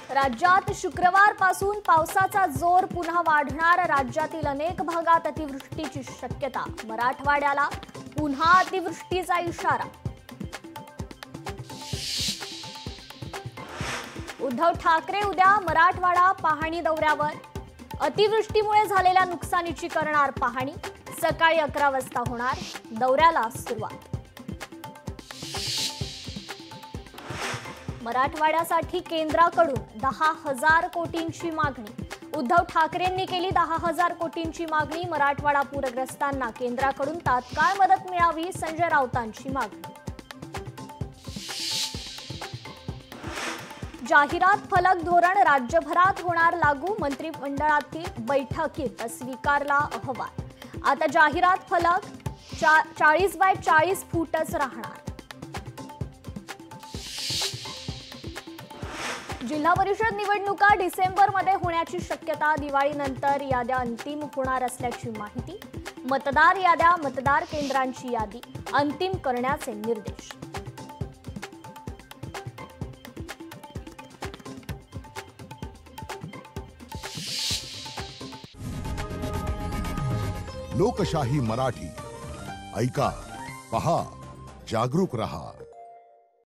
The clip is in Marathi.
राज्यात शुक्रवारपासून पावसाचा जोर पुन्हा वाढणार। राज्यातील अनेक भागात अतिवृष्टीची शक्यता। मराठवाड्याला पुन्हा अतिवृष्टीचा इशारा। उद्धव ठाकरे उद्या मराठवाडा पाहणी दौऱ्यावर। अतिवृष्टीमुळे झालेल्या नुकसानीची करणार पाहणी। सकाळी 11 वाजता होणार दौऱ्याला सुरुवात। मराठवाड्यासाठी केंद्राकडून 10,000 कोटींची मागणी। उद्धव ठाकरेंनी केली 10,000 कोटींची मागणी। मराठवाडा पूरग्रस्तांना केंद्राकडून तात्काळ मदत मिळावी, संजय राऊतांची मागणी। जाहिरात फलक धोरण राज्यभरात होणार लागू। मंत्रिमंडळातील बैठकीत स्वीकारला अहवाल। आता जाहिरात फलक 40 बाय 40 फूटच राहणार। जिल्हा परिषद निवडणुका डिसेंबरमध्ये होण्याची शक्यता। दिवाळीनंतर याद्या अंतिम होणार असल्याची माहिती। मतदार याद्या, मतदार केंद्रांची यादी अंतिम करण्याचे निर्देश। लोकशाही मराठी ऐका, पहा, जागरूक रहा।